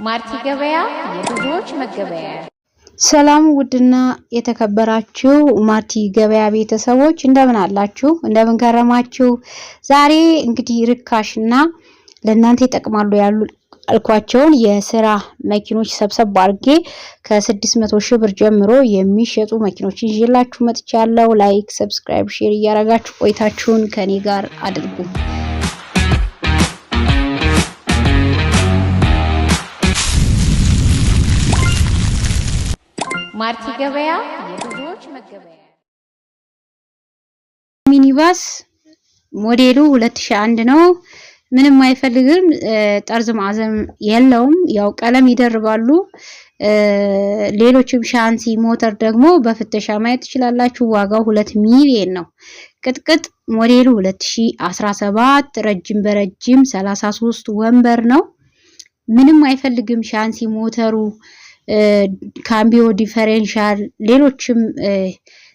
ማርቲ ገበያ የብዙዎች መገበያ። ሰላም ውድና የተከበራችሁ ማርቲ ገበያ ቤተሰቦች እንደምን አላችሁ? እንደምን ከረማችሁ? ዛሬ እንግዲህ ርካሽና ለእናንተ ይጠቅማሉ ያልኳቸውን የስራ መኪኖች ሰብሰብ አድርጌ ከ600 ሺህ ብር ጀምሮ የሚሸጡ መኪኖች ይዤላችሁ መጥቻለሁ። ላይክ፣ ሰብስክራይብ፣ ሼር እያደረጋችሁ ቆይታችሁን ከኔ ጋር አድርጉ። ማርቲ ገበያ የብዙዎች መገበያ። ሚኒባስ ሞዴሉ 2001 ነው። ምንም አይፈልግም። ጠርዝ ማዕዘን የለውም። ያው ቀለም ይደርባሉ። ሌሎችም ሻንሲ ሞተር ደግሞ በፍተሻ ማየት ትችላላችሁ። ዋጋው 2 ሚሊዮን ነው። ቅጥቅጥ ሞዴሉ 2017 ረጅም በረጅም 33 ወንበር ነው። ምንም አይፈልግም። ሻንሲ ሞተሩ ካምቢዮ ዲፈረንሻል ሌሎችም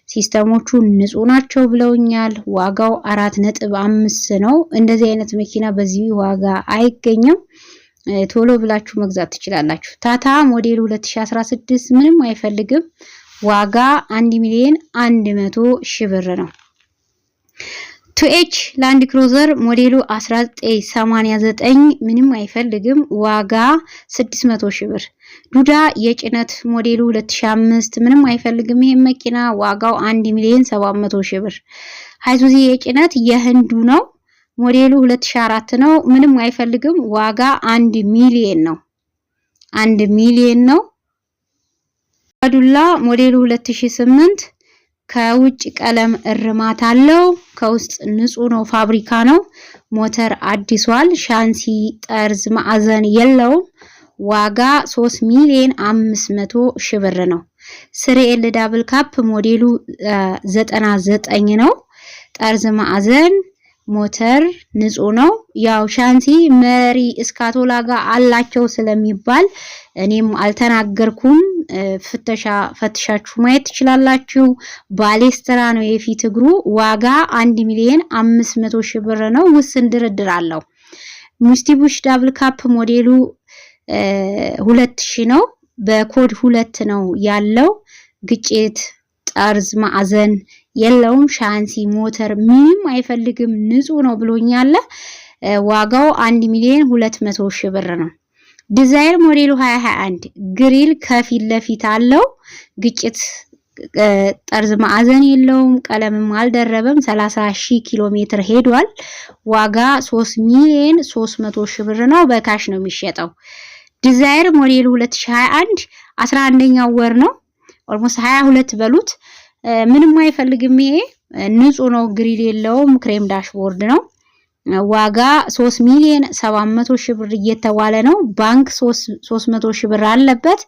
ሲስተሞቹ ንጹህ ናቸው ብለውኛል። ዋጋው 4.5 ነው። እንደዚህ አይነት መኪና በዚህ ዋጋ አይገኝም። ቶሎ ብላችሁ መግዛት ትችላላችሁ። ታታ ሞዴል 2016 ምንም አይፈልግም። ዋጋ 1 ሚሊዮን 100 ሺህ ብር ነው። ቱኤች ላንድ ክሩዘር ሞዴሉ 1989 ምንም አይፈልግም። ዋጋ 600 ሺህ ብር። ዱዳ የጭነት ሞዴሉ 2005 ምንም አይፈልግም። ይሄ መኪና ዋጋው 1 ሚሊዮን 700 ሺህ ብር። ሃይዙዚ የጭነት የህንዱ ነው። ሞዴሉ 2004 ነው። ምንም አይፈልግም። ዋጋ 1 ሚሊዮን ነው። 1 ሚሊዮን ነው። አዱላ ሞዴሉ 2008 ከውጭ ቀለም እርማት አለው። ከውስጥ ንጹህ ነው። ፋብሪካ ነው። ሞተር አዲሷል። ሻንሲ ጠርዝ ማዕዘን የለውም። ዋጋ 3 ሚሊዮን 500 ሺህ ብር ነው። ስሪኤል ዳብል ካፕ ሞዴሉ 99 ነው። ጠርዝ ማዕዘን ሞተር ንጹህ ነው። ያው ሻንሲ መሪ እስካቶላ ጋር አላቸው ስለሚባል እኔም አልተናገርኩም። ፈትሻችሁ ማየት ትችላላችሁ። ባሌስትራ ነው የፊት እግሩ። ዋጋ 1 ሚሊዮን 500 ሺህ ብር ነው። ውስን ድርድር አለው። ሙስቲቡሽ ዳብል ካፕ ሞዴሉ 2000 ነው። በኮድ 2 ነው ያለው። ግጭት ጠርዝ ማዕዘን የለውም። ሻንሲ ሞተር ምንም አይፈልግም። ንጹህ ነው ብሎኛል። ዋጋው 1 ሚሊዮን 200 ሺህ ብር ነው። ዲዛይር ሞዴሉ 2021 ግሪል ከፊት ለፊት አለው። ግጭት ጠርዝ ማዕዘን የለውም። ቀለምም አልደረበም። 30,000 ኪሎ ሜትር ሄዷል። ዋጋ 3 ሚሊዮን 300 ሺህ ብር ነው። በካሽ ነው የሚሸጠው። ዲዛይር ሞዴሉ 2021 11ኛው ወር ነው። ኦልሞስት 22 በሉት። ምንም አይፈልግም። ይሄ ንጹህ ነው። ግሪል የለውም። ክሬም ዳሽቦርድ ነው። ዋጋ 3 ሚሊዮን 700 ሺህ ብር እየተባለ ነው። ባንክ 300 ሺህ ብር አለበት።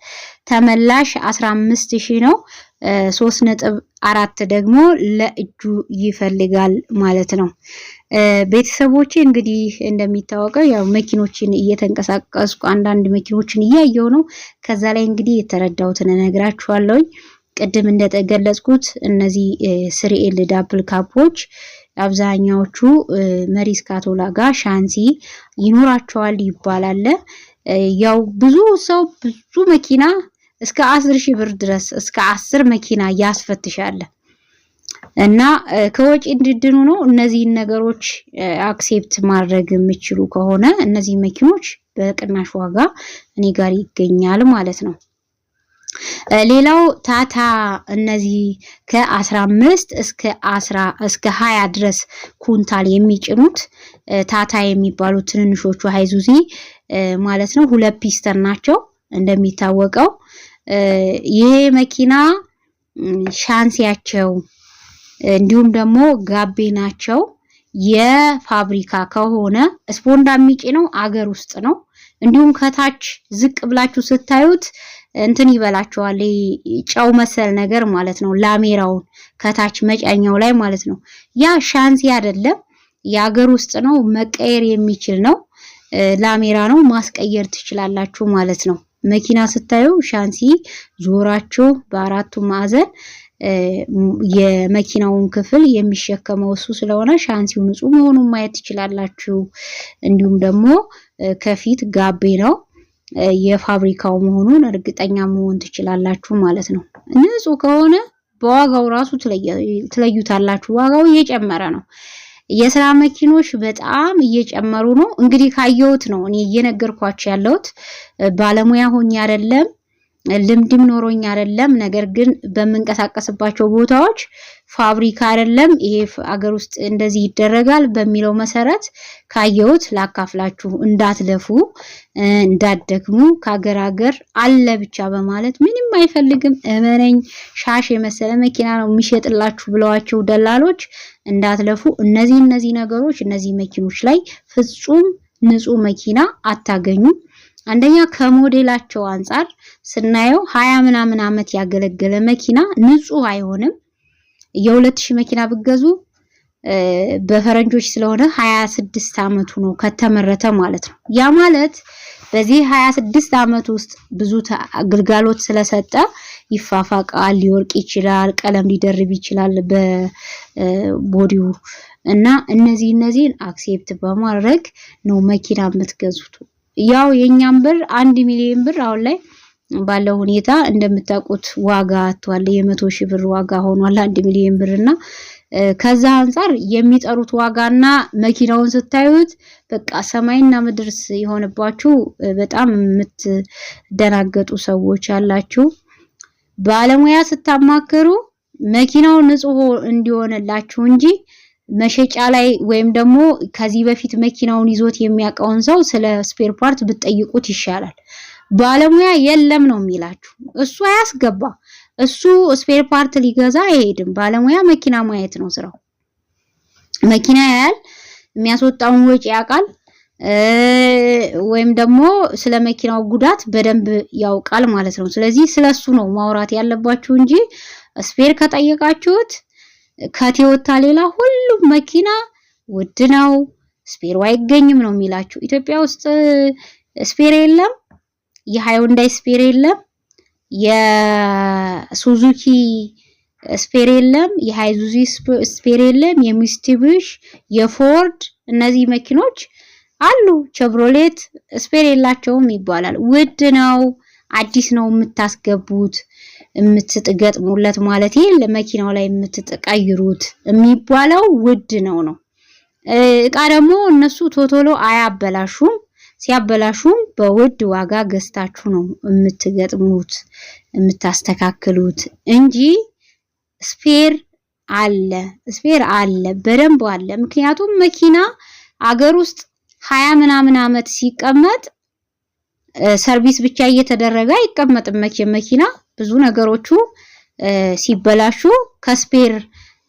ተመላሽ 15,000 ነው። 3.4 ደግሞ ለእጁ ይፈልጋል ማለት ነው። ቤተሰቦቼ እንግዲህ እንደሚታወቀው ያው መኪኖችን እየተንቀሳቀስኩ አንዳንድ መኪኖችን እያየው ነው። ከዛ ላይ እንግዲህ የተረዳሁትን እነግራችኋለሁ። ቅድም እንደተገለጽኩት እነዚህ ስሪኤል ዳብል ካፖች አብዛኛዎቹ መሪ እስካቶላ ጋር ሻንሲ ይኖራቸዋል ይባላል። ያው ብዙ ሰው ብዙ መኪና እስከ 10,000 ብር ድረስ እስከ 10 መኪና ያስፈትሻል እና ከወጪ እንድድኑ ነው። እነዚህ ነገሮች አክሴፕት ማድረግ የሚችሉ ከሆነ እነዚህ መኪኖች በቅናሽ ዋጋ እኔ ጋር ይገኛል ማለት ነው። ሌላው ታታ እነዚህ ከ15 እስከ 20 ድረስ ኩንታል የሚጭኑት ታታ የሚባሉት ትንንሾቹ ሃይዙዚ ማለት ነው። 2 ፒስተን ናቸው እንደሚታወቀው። ይሄ መኪና ሻንሲያቸው እንዲሁም ደግሞ ጋቤ ናቸው። የፋብሪካ ከሆነ ስፖንዳ የሚጭነው አገር ውስጥ ነው። እንዲሁም ከታች ዝቅ ብላችሁ ስታዩት እንትን ይበላችኋል። ጫው መሰል ነገር ማለት ነው። ላሜራውን ከታች መጫኛው ላይ ማለት ነው። ያ ሻንሲ አይደለም፣ የአገር ውስጥ ነው። መቀየር የሚችል ነው። ላሜራ ነው። ማስቀየር ትችላላችሁ ማለት ነው። መኪና ስታዩ ሻንሲ ዞራችሁ በአራቱ ማዕዘን የመኪናውን ክፍል የሚሸከመው እሱ ስለሆነ ሻንሲው ንጹህ መሆኑን ማየት ትችላላችሁ። እንዲሁም ደግሞ ከፊት ጋቤ ነው የፋብሪካው መሆኑን እርግጠኛ መሆን ትችላላችሁ ማለት ነው። ንጹህ ከሆነ በዋጋው ራሱ ትለዩታላችሁ። ዋጋው እየጨመረ ነው። የስራ መኪኖች በጣም እየጨመሩ ነው። እንግዲህ ካየሁት ነው እኔ እየነገርኳችሁ ያለሁት። ባለሙያ ሆኜ አይደለም ልምድም ኖሮኝ አይደለም። ነገር ግን በመንቀሳቀስባቸው ቦታዎች ፋብሪካ አይደለም ይሄ አገር ውስጥ እንደዚህ ይደረጋል በሚለው መሰረት ካየሁት ላካፍላችሁ። እንዳትለፉ እንዳትደክሙ ከሀገር ሀገር አለ ብቻ በማለት ምንም አይፈልግም እመነኝ ሻሽ የመሰለ መኪና ነው የሚሸጥላችሁ ብለዋቸው ደላሎች እንዳትለፉ። እነዚህ ነገሮች እነዚህ መኪኖች ላይ ፍጹም ንጹህ መኪና አታገኙም። አንደኛ ከሞዴላቸው አንፃር ስናየው 20 ምናምን አመት ያገለገለ መኪና ንጹህ አይሆንም። የ2000 መኪና ብገዙ በፈረንጆች ስለሆነ 26 አመቱ ነው ከተመረተ ማለት ነው። ያ ማለት በዚህ 26 አመት ውስጥ ብዙ አገልግሎት ስለሰጠ ይፋፋቃል፣ ሊወርቅ ይችላል፣ ቀለም ሊደርብ ይችላል በቦዲው እና እነዚህን አክሴፕት በማድረግ ነው መኪና የምትገዙት። ያው የኛም ብር 1 ሚሊዮን ብር አሁን ላይ ባለው ሁኔታ እንደምታውቁት ዋጋ አጥቷል። የ100,000 ብር ዋጋ ሆኗል 1 ሚሊዮን ብርና ከዛ አንፃር የሚጠሩት ዋጋና መኪናውን ስታዩት በቃ ሰማይና ምድርስ የሆነባችሁ በጣም የምትደናገጡ ሰዎች አላችሁ። ባለሙያ ስታማክሩ መኪናው ንጹህ እንዲሆንላችሁ እንጂ መሸጫ ላይ ወይም ደግሞ ከዚህ በፊት መኪናውን ይዞት የሚያውቀውን ሰው ስለ ስፔር ፓርት ብትጠይቁት ይሻላል። ባለሙያ የለም ነው የሚላችሁ። እሱ አያስገባ፣ እሱ ስፔር ፓርት ሊገዛ አይሄድም። ባለሙያ መኪና ማየት ነው ስራው። መኪና ያያል፣ የሚያስወጣውን ወጪ ያውቃል፣ ወይም ደግሞ ስለ መኪናው ጉዳት በደንብ ያውቃል ማለት ነው። ስለዚህ ስለሱ ነው ማውራት ያለባችሁ እንጂ ስፔር ከጠየቃችሁት ከቶዮታ ሌላ ሁሉም መኪና ውድ ነው፣ ስፔር አይገኝም ነው የሚላችሁ። ኢትዮጵያ ውስጥ ስፔር የለም፣ የሃይንዳይ ስፔር የለም፣ የሱዙኪ ስፔር የለም፣ የሃይዙዚ ስፔር የለም፣ የሚስቲቡሽ የፎርድ እነዚህ መኪኖች አሉ። ቸቭሮሌት ስፔር የላቸውም ይባላል። ውድ ነው፣ አዲስ ነው የምታስገቡት የምትገጥሙለት ማለት ለመኪናው ላይ የምትቀይሩት የሚባለው ውድ ነው። እቃ ደግሞ እነሱ ቶቶሎ አያበላሹም። ሲያበላሹም በውድ ዋጋ ገዝታችሁ ነው የምትገጥሙት የምታስተካክሉት እንጂ ስፔር አለ በደንብ አለ። ምክንያቱም መኪና አገር ውስጥ 20 ምናምን አመት ሲቀመጥ ሰርቪስ ብቻ እየተደረገ አይቀመጥም። መኪና ብዙ ነገሮቹ ሲበላሹ ከስፔር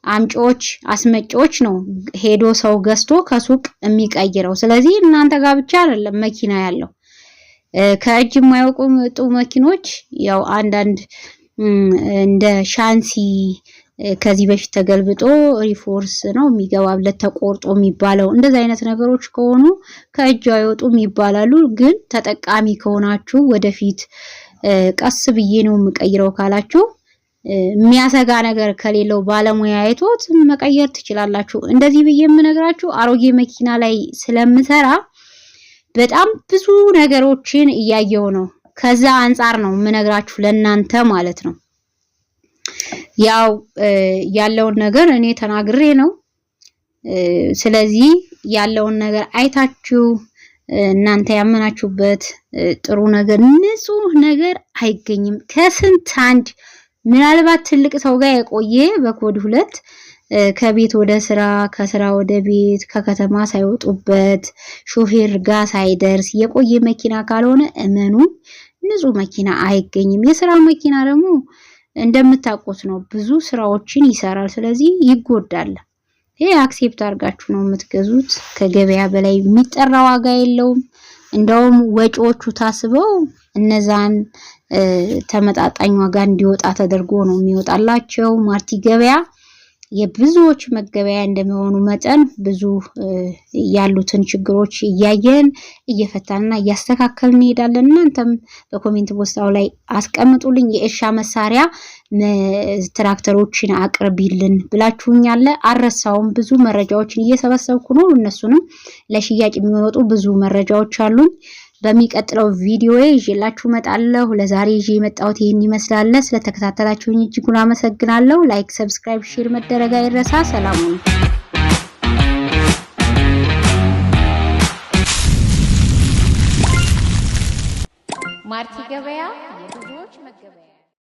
አምጪዎች አስመጪዎች ነው ሄዶ ሰው ገዝቶ ከሱቅ የሚቀይረው። ስለዚህ እናንተ ጋር ብቻ አይደለም መኪና ያለው። ከእጅ የማይወጡ መኪኖች ያው አንዳንድ እንደ ሻንሲ ከዚህ በፊት ተገልብጦ ሪፎርስ ነው የሚገባለት ተቆርጦ የሚባለው እንደዚህ አይነት ነገሮች ከሆኑ ከእጅ አይወጡም ይባላሉ። ግን ተጠቃሚ ከሆናችሁ ወደፊት ቀስ ብዬ ነው የምቀይረው ካላችሁ የሚያሰጋ ነገር ከሌለው ባለሙያ አይቶት መቀየር ትችላላችሁ። እንደዚህ ብዬ የምነግራችሁ አሮጌ መኪና ላይ ስለምሰራ በጣም ብዙ ነገሮችን እያየው ነው። ከዛ አንፃር ነው የምነግራችሁ ለናንተ ማለት ነው። ያው ያለውን ነገር እኔ ተናግሬ ነው። ስለዚህ ያለውን ነገር አይታችሁ እናንተ ያመናችሁበት ጥሩ ነገር ንጹህ ነገር አይገኝም። ከስንት አንድ ምናልባት ትልቅ ሰው ጋር የቆየ በኮድ 2 ከቤት ወደ ስራ ከስራ ወደ ቤት ከከተማ ሳይወጡበት ሾፌር ጋር ሳይደርስ የቆየ መኪና ካልሆነ እመኑ ንጹህ መኪና አይገኝም። የስራ መኪና ደግሞ እንደምታውቁት ነው ብዙ ስራዎችን ይሰራል። ስለዚህ ይጎዳል። ይሄ አክሴፕት አድርጋችሁ ነው የምትገዙት። ከገበያ በላይ የሚጠራ ዋጋ የለውም። እንደውም ወጪዎቹ ታስበው እነዛን ተመጣጣኝ ዋጋ እንዲወጣ ተደርጎ ነው የሚወጣላቸው። ማርቲ ገበያ የብዙዎች መገበያ እንደሚሆኑ መጠን ብዙ ያሉትን ችግሮች እያየን እየፈታንና እያስተካከልን እንሄዳለን። እናንተም በኮሜንት ቦታው ላይ አስቀምጡልኝ የእርሻ መሳሪያ ትራክተሮችን አቅርቢልን ብላችሁኛል። አረሳውም ብዙ መረጃዎችን እየሰበሰብኩ ነው። እነሱንም ለሽያጭ የሚወጡ ብዙ መረጃዎች አሉኝ። በሚቀጥለው ቪዲዮ ይዤላችሁ መጣለሁ። ለዛሬ ይዤ የመጣሁት ይሄን ይመስላል። ስለተከታተላችሁኝ እጅጉን አመሰግናለሁ። ላይክ፣ ሰብስክራይብ፣ ሼር መደረግ አይረሳ። ሰላም ሁኑ። ማርቲ ገበያ